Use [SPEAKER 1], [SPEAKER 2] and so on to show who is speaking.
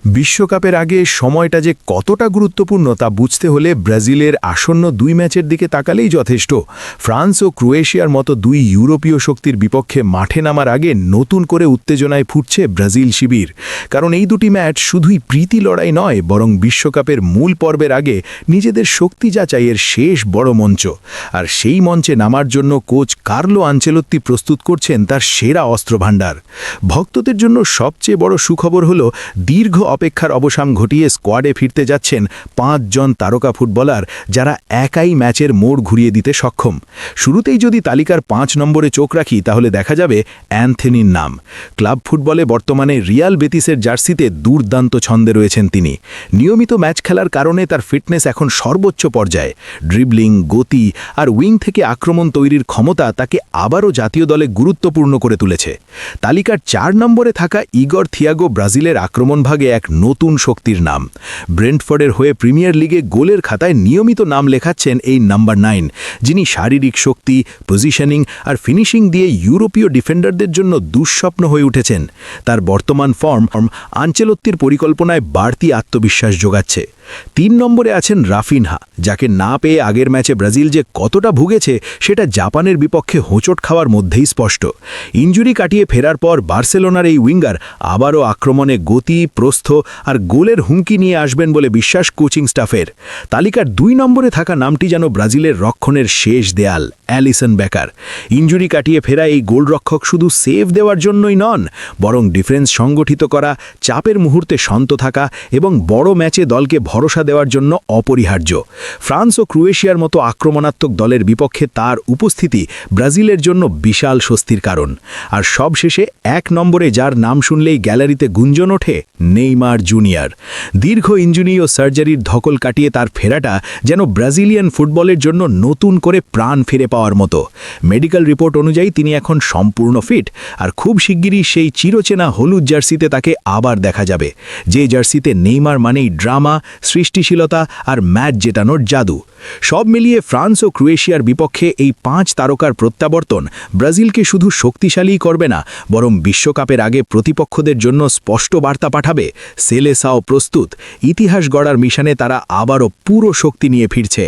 [SPEAKER 1] বিশ্বকাপের আগে সময়টা যে কতটা গুরুত্বপূর্ণ তা বুঝতে হলে ব্রাজিলের আসন্ন ২ ম্যাচের দিকে তাকালেই যথেষ্ট। ফ্রান্স ও ক্রোয়েশিয়ার মতো ২ ইউরোপীয় শক্তির বিপক্ষে মাঠে নামার আগে নতুন করে উত্তেজনায় ফুটছে ব্রাজিল শিবির। কারণ এই দুটি ম্যাচ শুধুই প্রীতি লড়াই নয়, বরং বিশ্বকাপের মূল পর্বের আগে নিজেদের শক্তি যাচাইয়ের শেষ বড় মঞ্চ। আর সেই মঞ্চে নামার জন্য কোচ কার্লো আনচেলত্তি প্রস্তুত করছেন তার সেরা অস্ত্রভাণ্ডার। ভক্তদের জন্য সবচেয়ে বড় সুখবর হলো দীর্ঘ অপেক্ষার অবসান ঘটিয়ে স্কোয়াডে ফিরতে যাচ্ছেন ৫ জন তারকা ফুটবলার, যারা একাই ম্যাচের মোড় ঘুরিয়ে দিতে সক্ষম। শুরুতেই যদি তালিকার ৫ নম্বরে চোখ রাখি তাহলে দেখা যাবে অ্যান্থনির নাম। ক্লাব ফুটবলে বর্তমানে রিয়াল বেতিসের জার্সিতে দুর্দান্ত ছন্দে রয়েছেন তিনি। নিয়মিত ম্যাচ খেলার কারণে তার ফিটনেস এখন সর্বোচ্চ পর্যায়ে। ড্রিবলিং, গতি আর উইং থেকে আক্রমণ তৈরির ক্ষমতা তাকে আবারও জাতীয় দলে গুরুত্বপূর্ণ করে তুলেছে। তালিকার ৪ নম্বরে থাকা ইগর থিয়াগো ব্রাজিলের আক্রমণভাগে এক নতুন শক্তির নাম। ব্রেন্টফোর্ডের হয়ে প্রিমিয়ার লিগে গোলের খাতায় নিয়মিত নাম লেখাচ্ছেন এই নাম্বার ৯, যিনি শারীরিক শক্তি, পজিশনিং আর ফিনিশিং দিয়ে ইউরোপীয় ডিফেন্ডারদের জন্য দুঃস্বপ্ন হয়ে উঠেছেন। তার বর্তমান ফর্ম আনচেলত্তির পরিকল্পনায় বাড়তি আত্মবিশ্বাস যোগাচ্ছে। ৩ নম্বরে আছেন রাফিনহা, যাকে না পেয়ে আগের ম্যাচে ব্রাজিল যে কতটা ভুগেছে সেটা জাপানের বিপক্ষে হোঁচট খাওয়ার মধ্যেই স্পষ্ট। ইনজুরি কাটিয়ে ফেরার পর বার্সেলোনার এই উইঙ্গার আবারও আক্রমণে গতি, প্রস্থ আর গোলের হুমকি নিয়ে আসবেন বলে বিশ্বাস কোচিং স্টাফের। তালিকার ২ নম্বরে থাকা নামটি যেন ব্রাজিলের রক্ষণের শেষ দেয়াল, অ্যালিসন বেকার। ইনজুরি কাটিয়ে ফেরা এই গোলরক্ষক শুধু সেভ দেওয়ার জন্যই নন, বরং ডিফেন্স সংগঠিত করা, চাপের মুহূর্তে শান্ত থাকা এবং বড় ম্যাচে দলকে ভরসা দেওয়ার জন্য অপরিহার্য। ফ্রান্স ও ক্রোয়েশিয়ার মতো আক্রমণাত্মক দলের বিপক্ষে তার উপস্থিতি ব্রাজিলের জন্য বিশাল স্বস্তির কারণ। আর সবশেষে ১ নম্বরে যার নাম শুনলেই গ্যালারিতে গুঞ্জন ওঠে, নেইমার জুনিয়র। দীর্ঘ ইনজুরি ও সার্জারির ধকল কাটিয়ে তার ফেরাটা যেন ব্রাজিলিয়ান ফুটবলের জন্য নতুন করে প্রাণ ফিরে পাওয়ার মতো। মেডিকেল রিপোর্ট অনুযায়ী তিনি এখন সম্পূর্ণ ফিট, আর খুব শিগগিরই সেই চিরচেনা হলুদ জার্সিতে তাকে আবার দেখা যাবে, যে জার্সিতে নেইমার মানেই ড্রামা, সৃষ্টিশীলতা আর ম্যাচ জেতানোর জাদু। সব মিলিয়ে ফ্রান্স ও ক্রোয়েশিয়ার বিপক্ষে এই ৫ তারকার প্রত্যাবর্তন ব্রাজিলকে শুধু শক্তিশালীই করবে না, বরং বিশ্বকাপের আগে প্রতিপক্ষদের জন্য স্পষ্ট বার্তা পাঠাবে, সেলেসাও প্রস্তুত, ইতিহাস গড়ার মিশনে তারা আবারও পুরো শক্তি নিয়ে ফিরছে।